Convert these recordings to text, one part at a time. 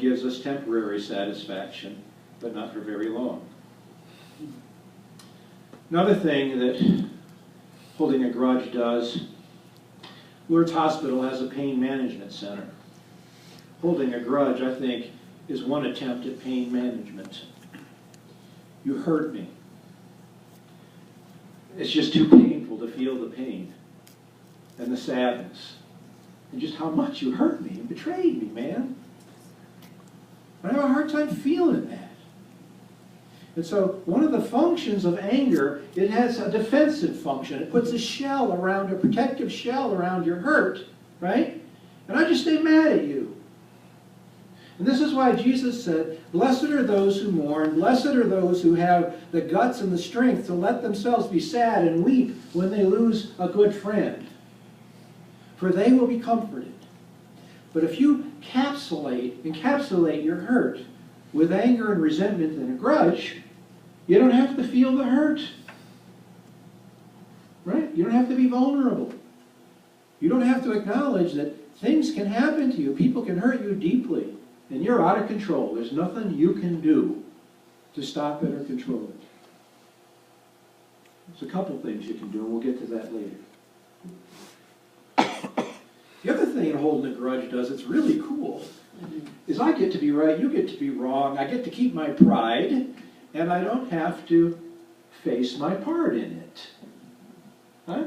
gives us temporary satisfaction, but not for very long. Another thing that holding a grudge does, Lourdes Hospital has a pain management center. Holding a grudge, I think, is one attempt at pain management. You hurt me. It's just too painful to feel the pain and the sadness and just how much you hurt me and betrayed me, man. I have a hard time feeling that. And so one of the functions of anger, it has a defensive function. It puts a shell around, a protective shell around your hurt, right? And I just stay mad at you. And this is why Jesus said, blessed are those who mourn, blessed are those who have the guts and the strength to let themselves be sad and weep when they lose a good friend. For they will be comforted. But if you encapsulate your hurt with anger and resentment and a grudge, you don't have to feel the hurt. Right? You don't have to be vulnerable. You don't have to acknowledge that things can happen to you. People can hurt you deeply. And you're out of control. There's nothing you can do to stop it or control it. There's a couple things you can do, and we'll get to that later. The other thing holding a grudge does, it's really cool, is I get to be right, you get to be wrong, I get to keep my pride, and I don't have to face my part in it. Huh?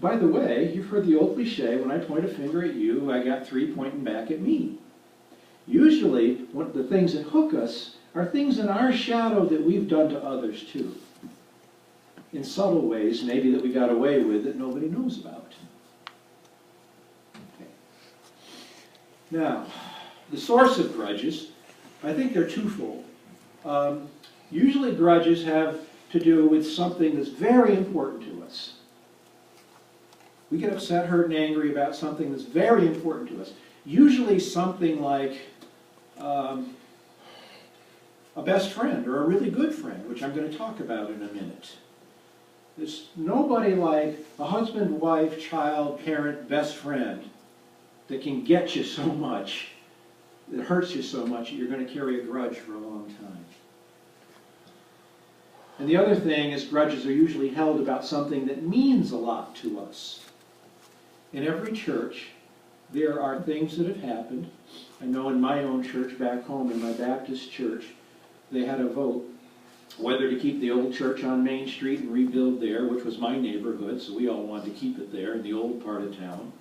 By the way, you've heard the old cliche, when I point a finger at you, I got three pointing back at me. Usually, one of the things that hook us are things in our shadow that we've done to others too. In subtle ways, maybe that we got away with that nobody knows about. Okay. Now, the source of grudges, I think they're twofold. Usually grudges have to do with something that's very important to us. We get upset, hurt, and angry about something that's very important to us. Usually something like a best friend or a really good friend, which I'm going to talk about in a minute. There's nobody like a husband, wife, child, parent, best friend that can get you so much, that hurts you so much that you're going to carry a grudge for a long time. And the other thing is grudges are usually held about something that means a lot to us. In every church, there are things that have happened. I know in my own church back home, in my Baptist church, they had a vote whether to keep the old church on Main Street and rebuild there, which was my neighborhood, so we all wanted to keep it there in the old part of town,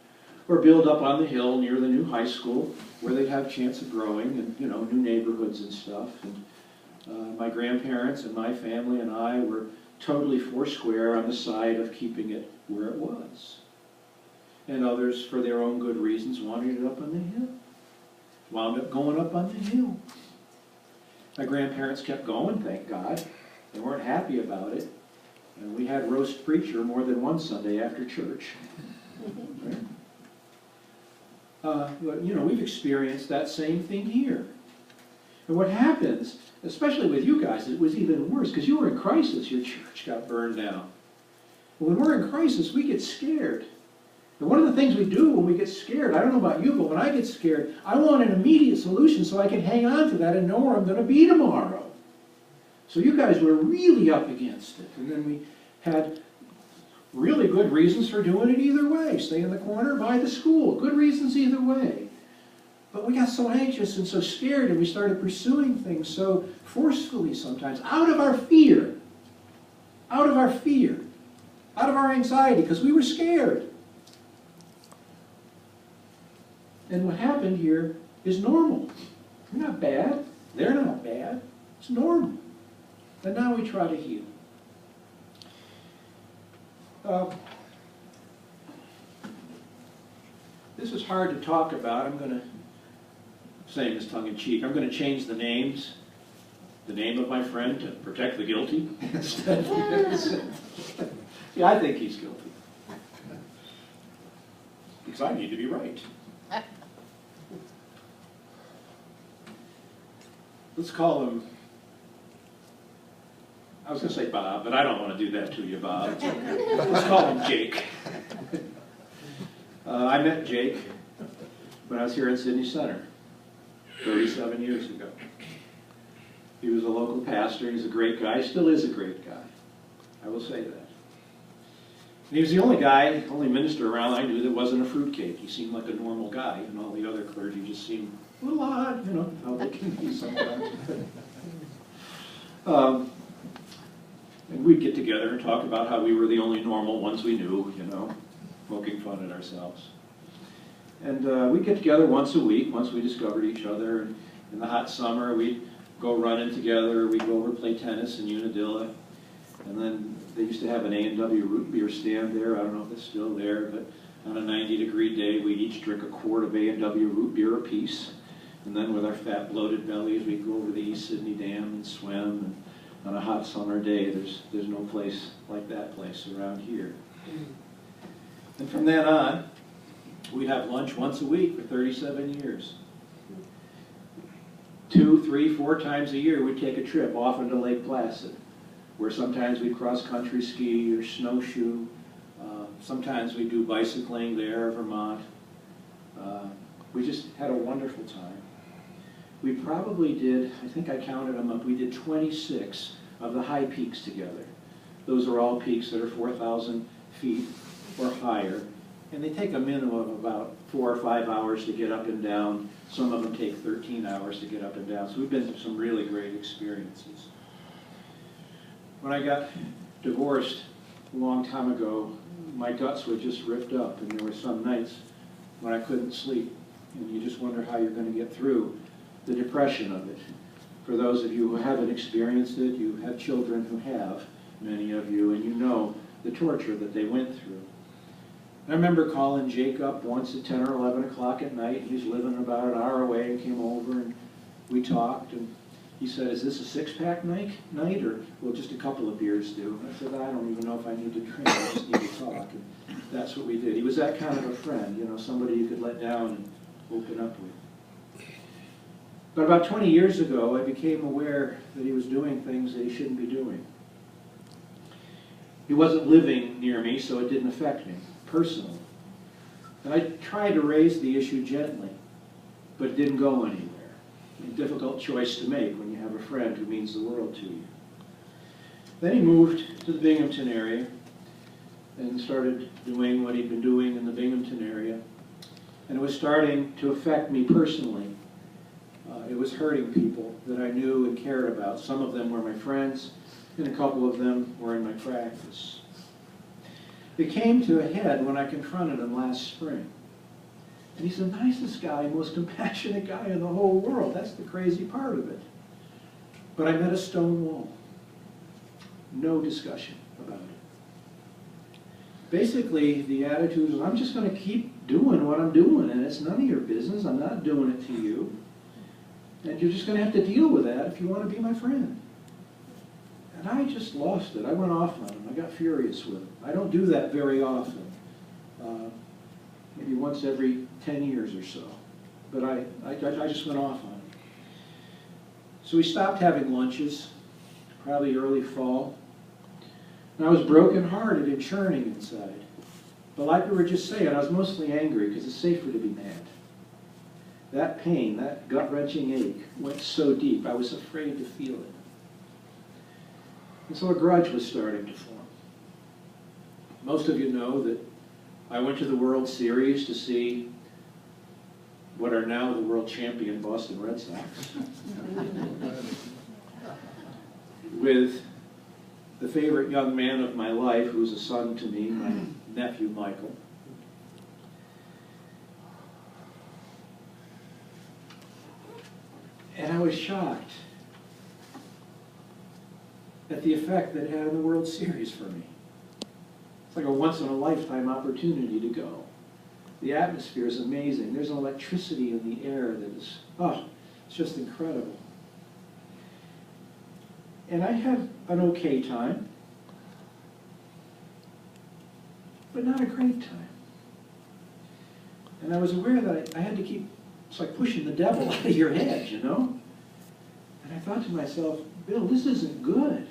or build up on the hill near the new high school where they'd have a chance of growing and, you know, new neighborhoods and stuff. And my grandparents and my family and I were totally foursquare on the side of keeping it where it was. And others, for their own good reasons, wanted it up on the hill. Wound up going up on the hill. My grandparents kept going, thank God. They weren't happy about it. And we had roast preacher more than one Sunday after church. Right? But, you know, we've experienced that same thing here. And what happens, especially with you guys, it was even worse, because you were in crisis. Your church got burned down. When we're in crisis, we get scared. And one of the things we do when we get scared, I don't know about you, but when I get scared, I want an immediate solution so I can hang on to that and know where I'm going to be tomorrow. So you guys were really up against it. And then we had really good reasons for doing it either way. Stay in the corner, by the school. Good reasons either way. But we got so anxious and so scared, and we started pursuing things so forcefully sometimes, out of our fear. Out of our fear. Out of our anxiety, because we were scared. And what happened here is normal. We're not bad. They're not bad. It's normal. And now we try to heal. This is hard to talk about. I'm going to, saying this tongue-in-cheek, I'm going to change the names, the name of my friend to protect the guilty instead. Yeah, I think he's guilty. Because I need to be right. Let's call him, I was going to say Bob, but I don't want to do that to you, Bob. Let's call him Jake. I met Jake when I was here at Sydney Center. 37 years ago. He was a local pastor. He's a great guy. Still is a great guy. I will say that. And he was the only guy, only minister around I knew that wasn't a fruitcake. He seemed like a normal guy, and all the other clergy just seemed a little odd, you know, how they can be sometimes. And we'd get together and talk about how we were the only normal ones we knew, you know, poking fun at ourselves. And we'd get together once a week, once we discovered each other. And in the hot summer, we'd go running together. We'd go over and play tennis in Unadilla. And then they used to have an A&W root beer stand there. I don't know if it's still there, but on a 90-degree day, we'd each drink a quart of A&W root beer apiece. And then with our fat, bloated bellies, we'd go over the East Sydney Dam and swim. And on a hot summer day, there's no place like that place around here. And from then on, we'd have lunch once a week for 37 years. 2, 3, 4 times a year, we'd take a trip off into Lake Placid, where sometimes we'd cross-country ski or snowshoe. Sometimes we'd do bicycling there, Vermont. We just had a wonderful time. We probably did, I think I counted them up, we did 26 of the high peaks together. Those are all peaks that are 4,000 feet or higher. And they take a minimum of about 4 or 5 hours to get up and down. Some of them take 13 hours to get up and down. So we've been through some really great experiences. When I got divorced a long time ago, my guts were just ripped up, and there were some nights when I couldn't sleep. And you just wonder how you're going to get through the depression of it. For those of you who haven't experienced it, you have children who have, many of you, and you know the torture that they went through. I remember calling Jake up once at 10 or 11 o'clock at night. He was living about an hour away and came over and we talked. And he said, "Is this a six-pack night or will just a couple of beers do?" I said, "I don't even know if I need to drink. I just need to talk." And that's what we did. He was that kind of a friend, you know, somebody you could let down and open up with. But about 20 years ago, I became aware that he was doing things that he shouldn't be doing. He wasn't living near me, so it didn't affect me personally. And I tried to raise the issue gently, but it didn't go anywhere. A difficult choice to make when you have a friend who means the world to you. Then he moved to the Binghamton area and started doing what he'd been doing in the Binghamton area. And it was starting to affect me personally. It was hurting people that I knew and cared about. Some of them were my friends, and a couple of them were in my practice. It came to a head when I confronted him last spring. And he's the nicest guy, most compassionate guy in the whole world. That's the crazy part of it. But I met a stone wall. No discussion about it. Basically, the attitude was, I'm just going to keep doing what I'm doing, and it's none of your business. I'm not doing it to you. And you're just going to have to deal with that if you want to be my friend. And I just lost it. I went off on him. I got furious with him. I don't do that very often. Maybe once every 10 years or so. But I just went off on him. So we stopped having lunches, probably early fall. And I was brokenhearted and churning inside. But like we were just saying, I was mostly angry because it's safer to be mad. That pain, that gut-wrenching ache, went so deep, I was afraid to feel it. And so a grudge was starting to form. Most of you know that I went to the World Series to see what are now the world champion Boston Red Sox with the favorite young man of my life, who's a son to me, my nephew Michael. And I was shocked at the effect that it had on the World Series for me. It's like a once-in-a-lifetime opportunity to go. The atmosphere is amazing. There's an electricity in the air that is, it's just incredible. And I had an okay time, but not a great time. And I was aware that I had to keep, it's like pushing the devil out of your head, you know? And I thought to myself, Bill, this isn't good.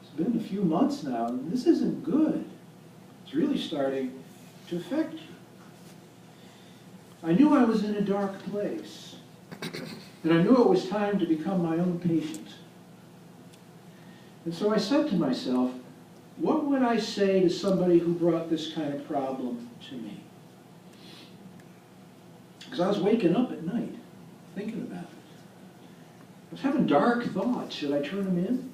It's been a few months now, and this isn't good. It's really starting to affect you. I knew I was in a dark place. And I knew it was time to become my own patient. And so I said to myself, what would I say to somebody who brought this kind of problem to me? Because I was waking up at night thinking about it. I was having dark thoughts. Should I turn him in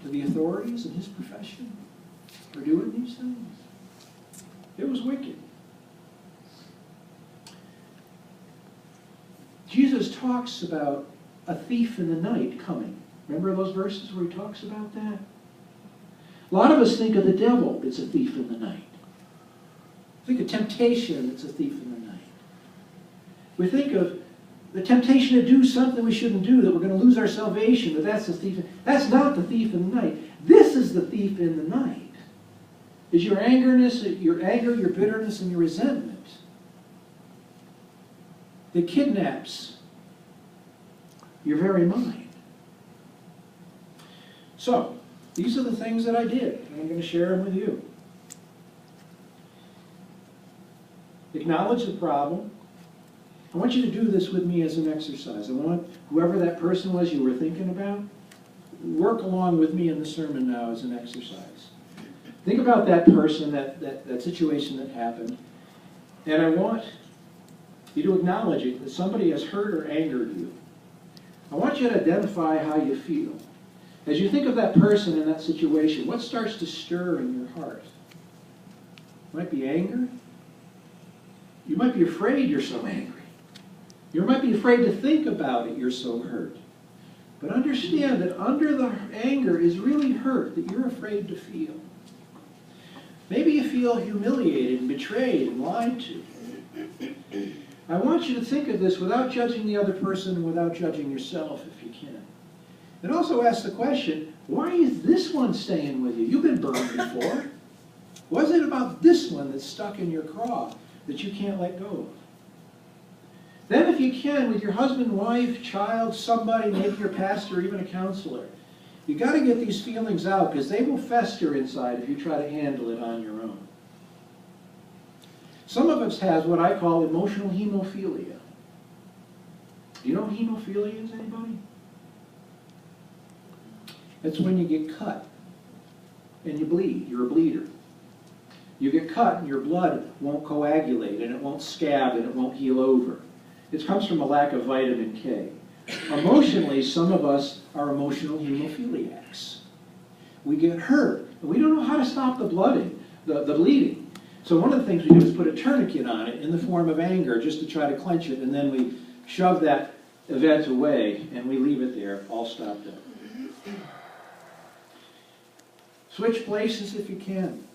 to the authorities in his profession for doing these things? It was wicked. Jesus talks about a thief in the night coming. Remember those verses where he talks about that? A lot of us think of the devil as a thief in the night. Think of temptation as a thief in the night. We think of the temptation to do something we shouldn't do, that we're going to lose our salvation, that that's the thief. That's not the thief in the night. This is the thief in the night. Is your anger, your bitterness, and your resentment that kidnaps your very mind. So, these are the things that I did, and I'm going to share them with you. Acknowledge the problem. I want you to do this with me as an exercise. I want whoever that person was you were thinking about, work along with me in the sermon now as an exercise. Think about that person, that situation that happened, and I want you to acknowledge it, that somebody has hurt or angered you. I want you to identify how you feel. As you think of that person in that situation, what starts to stir in your heart? It might be anger. You might be afraid you're so angry. You might be afraid to think about it, you're so hurt. But understand that under the anger is really hurt that you're afraid to feel. Maybe you feel humiliated and betrayed and lied to. I want you to think of this without judging the other person and without judging yourself if you can. And also ask the question, why is this one staying with you? You've been burned before. What is it about this one that's stuck in your craw that you can't let go of? Then if you can, with your husband, wife, child, somebody, maybe your pastor, even a counselor, you've got to get these feelings out because they will fester inside if you try to handle it on your own. Some of us has what I call emotional hemophilia. Do you know what hemophilia is, anybody? It's when you get cut and you bleed. You're a bleeder. You get cut and your blood won't coagulate and it won't scab and it won't heal over. It comes from a lack of vitamin K. Emotionally, some of us are emotional hemophiliacs. We get hurt and we don't know how to stop the blooding, the bleeding. So one of the things we do is put a tourniquet on it in the form of anger just to try to clench it, and then we shove that event away and we leave it there all stopped up. Switch places if you can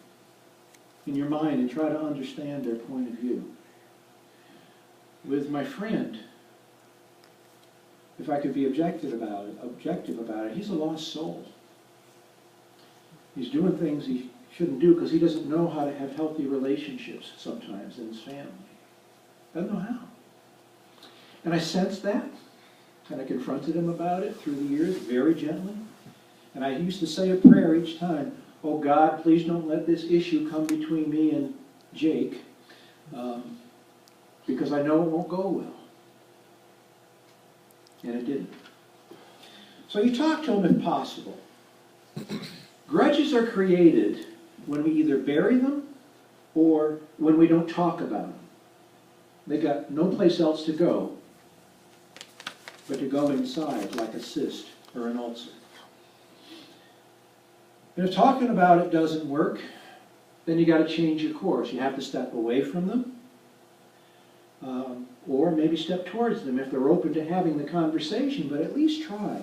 in your mind and try to understand their point of view. With my friend, if I could be objective about it, he's a lost soul. He's doing things he shouldn't do because he doesn't know how to have healthy relationships sometimes in his family. Doesn't know how. And I sensed that, and I confronted him about it through the years very gently. And I used to say a prayer each time, oh God, please don't let this issue come between me and Jake, because I know it won't go well. And it didn't. So you talk to him if possible. Grudges are created when we either bury them or when we don't talk about them. They got no place else to go but to go inside like a cyst or an ulcer. And if talking about it doesn't work, then you got to change your course. You have to step away from them, or maybe step towards them if they're open to having the conversation, but at least try.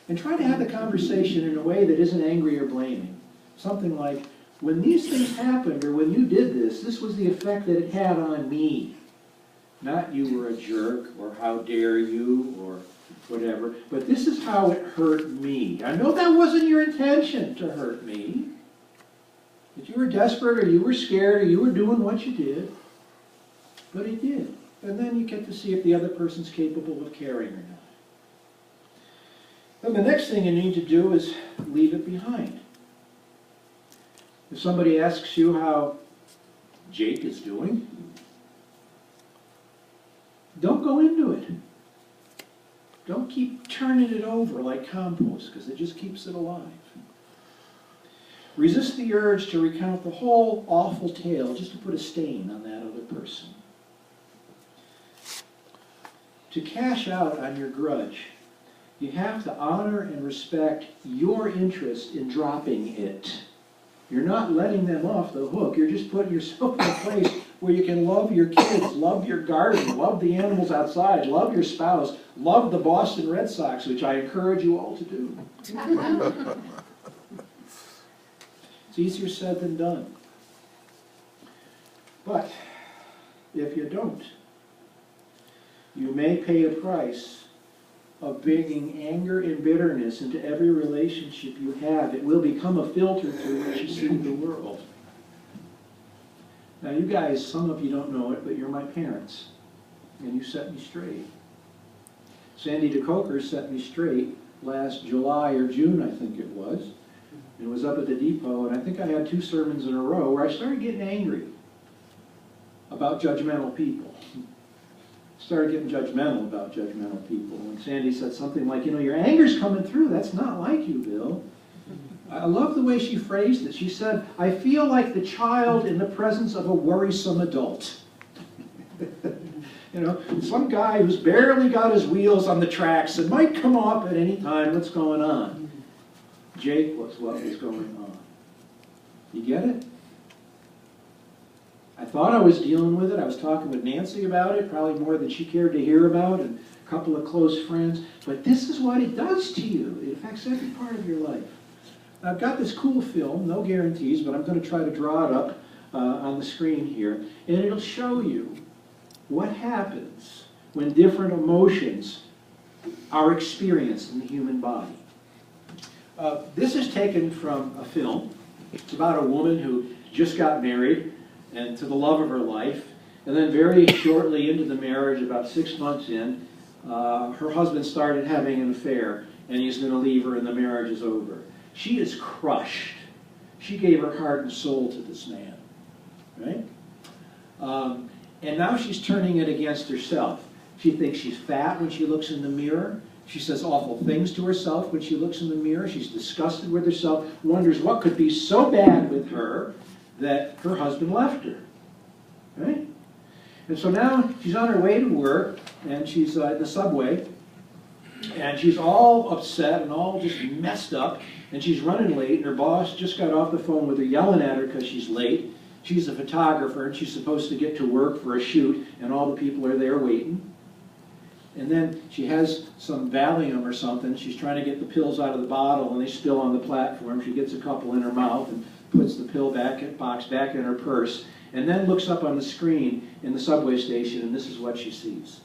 And try to have the conversation in a way that isn't angry or blaming. Something like, when these things happened, or when you did this, this was the effect that it had on me. Not you were a jerk, or how dare you, or whatever. But this is how it hurt me. I know that wasn't your intention to hurt me. That you were desperate, or you were scared, or you were doing what you did. But it did. And then you get to see if the other person's capable of caring or not. Then the next thing you need to do is leave it behind. If somebody asks you how Jake is doing, don't go into it. Don't keep turning it over like compost, because it just keeps it alive. Resist the urge to recount the whole awful tale just to put a stain on that other person. To cash out on your grudge, you have to honor and respect your interest in dropping it. You're not letting them off the hook. You're just putting yourself in a place where you can love your kids, love your garden, love the animals outside, love your spouse, love the Boston Red Sox, which I encourage you all to do. It's easier said than done. But if you don't, you may pay a price of bringing anger and bitterness into every relationship you have. It will become a filter through which you see the world. Now you guys, some of you don't know it, but you're my parents, and you set me straight. Sandy DeCoker set me straight last July or June, I think it was. It was up at the depot, and I think I had 2 sermons in a row where I started getting angry about judgmental people. Started getting judgmental about judgmental people. And Sandy said something like, you know, your anger's coming through. That's not like you, Bill. I love the way she phrased it. She said, I feel like the child in the presence of a worrisome adult. You know, some guy who's barely got his wheels on the tracks and might come up at any time. What's going on? Jake, what was going on? You get it? I thought I was dealing with it. I was talking with Nancy about it, probably more than she cared to hear about, and a couple of close friends. But this is what it does to you. It affects every part of your life. I've got this cool film, no guarantees, but I'm going to try to draw it up on the screen here. And it'll show you what happens when different emotions are experienced in the human body. This is taken from a film. It's about a woman who just got married and to the love of her life, and then very shortly into the marriage, about 6 months in, her husband started having an affair, and he's going to leave her and the marriage is over. She is crushed. She gave her heart and soul to this man, right? And now she's turning it against herself. She thinks she's fat when she looks in the mirror. She says awful things to herself when she looks in the mirror. She's disgusted with herself, wonders what could be so bad with her that her husband left her, right? And so now she's on her way to work, and she's in the subway, and she's all upset and all just messed up, and she's running late, and her boss just got off the phone with her yelling at her because she's late. She's a photographer, and she's supposed to get to work for a shoot, and all the people are there waiting. And then she has some Valium or something. She's trying to get the pills out of the bottle, and they spill on the platform. She gets a couple in her mouth and puts the pill box back in her purse, and then looks up on the screen in the subway station, and this is what she sees.